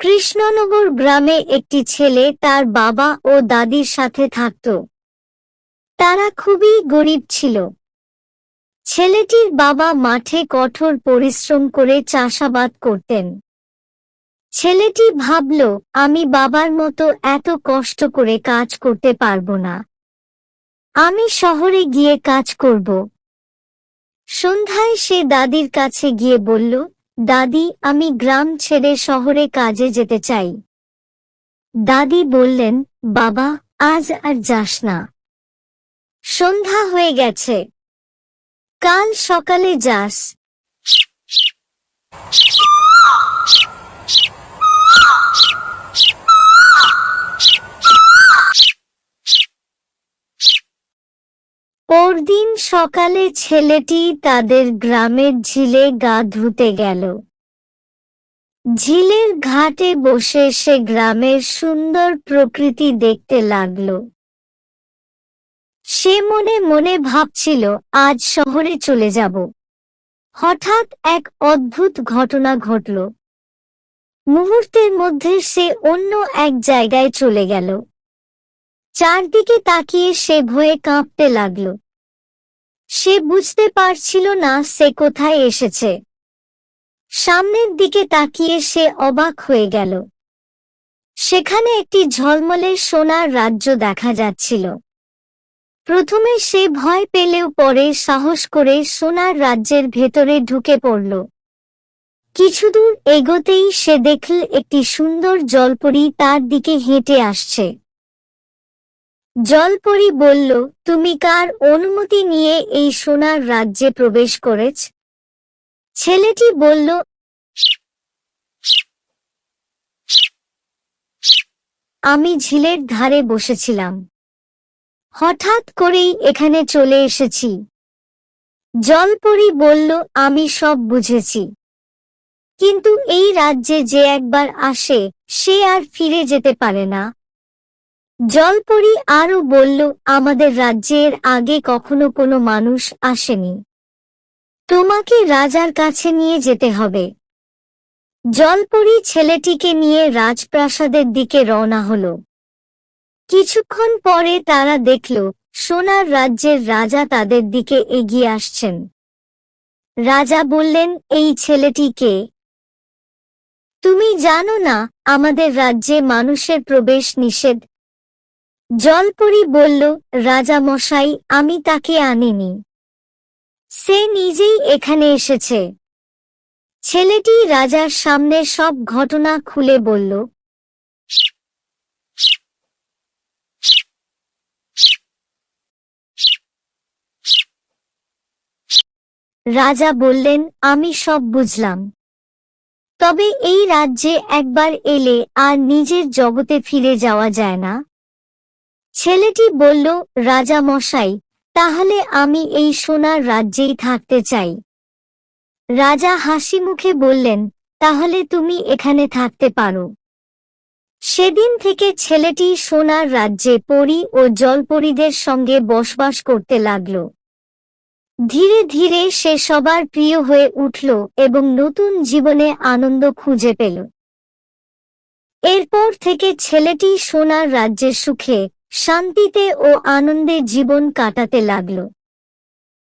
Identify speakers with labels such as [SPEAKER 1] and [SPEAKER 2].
[SPEAKER 1] কৃষ্ণনগর গ্রামে একটি ছেলে তার বাবা ও দাদির সাথে থাকত। তারা খুবই গরিব ছিল। ছেলেটির বাবা মাঠে কঠোর পরিশ্রম করে চাষাবাদ করতেন। ছেলেটি ভাবল, আমি বাবার মতো এত কষ্ট করে কাজ করতে পারবো না। আমি শহরে গিয়ে কাজ করব। সন্ধ্যায় সে দাদির কাছে গিয়ে বলল, দাদি, আমি গ্রাম ছেড়ে শহরে কাজে যেতে চাই। দাদি বললেন, বাবা, আজ আর যাস না। সন্ধ্যা হয়ে গেছে, কাল সকালে যাস। পরদিন সকালে ছেলেটি তাদের গ্রামের ঝিলে গা ধুতে গেল। ঝিলের ঘাটে বসে সে গ্রামের সুন্দর প্রকৃতি দেখতে লাগল। সে মনে মনে ভাবছিল, আজ শহরে চলে যাব। হঠাৎ এক অদ্ভুত ঘটনা ঘটল। মুহূর্তের মধ্যে সে অন্য এক জায়গায় চলে গেল। চারদিকে তাকিয়ে সে ভয়ে কাঁপতে লাগল। সে বুঝতে পারছিল না সে কোথায় এসেছে। সামনের দিকে তাকিয়ে সে অবাক হয়ে গেল। সেখানে একটি ঝলমলে সোনার রাজ্য দেখা যাচ্ছিল। প্রথমে সে ভয় পেলেও পরে সাহস করে সোনার রাজ্যের ভেতরে ঢুকে পড়ল। কিছুদূর এগোতেই সে দেখল একটি সুন্দর জলপরী তার দিকে হেঁটে আসছে। জলপরী বলল, তুমি কার অনুমতি নিয়ে এই সোনার রাজ্যে প্রবেশ করেছ? ছেলেটি বলল, আমি ঝিলের ধারে বসেছিলাম, হঠাৎ করেই এখানে চলে এসেছি। জলপরী বলল, আমি সব বুঝেছি, কিন্তু এই রাজ্যে যে একবার আসে সে আর ফিরে যেতে পারে না। জলপরী আরো বলল, আমাদের রাজ্যের আগে কখনো কোনো মানুষ আসেনি। তোমাকে রাজার কাছে নিয়ে যেতে হবে। জলপরী ছেলেটিকে নিয়ে রাজপ্রাসাদের দিকে রওনা হলো। কিছুক্ষণ পরে তারা দেখল সোনার রাজ্যের রাজা তাদের দিকে এগিয়ে আসছেন। রাজা বললেন, এই ছেলেটি কে? তুমি জানো না আমাদের রাজ্যে মানুষের প্রবেশ নিষেধ? জলপরী বলল, রাজা মশাই, আমি তাকে আনিনি, সে নিজেই এখানে এসেছে। ছেলেটি রাজার সামনে সব ঘটনা খুলে বলল। রাজা বললেন, আমি সব বুঝলাম, তবে এই রাজ্যে একবার এলে আর নিজের জগতে ফিরে যাওয়া যায় না। ছেলেটি বলল, রাজা মশাই, তাহলে আমি এই সোনার রাজ্যেই থাকতে চাই। রাজা হাসি মুখে বললেন, তাহলে তুমি এখানে থাকতে পারো। সেদিন থেকে ছেলেটি সোনার রাজ্যে পরী ও জলপরীদের সঙ্গে বসবাস করতে লাগল। ধীরে ধীরে সে সবার প্রিয় হয়ে উঠল এবং নতুন জীবনে আনন্দ খুঁজে পেল। এরপর থেকে ছেলেটি সোনার রাজ্যে সুখে, শান্তিতে ও আনন্দে জীবন কাটাতে লাগল।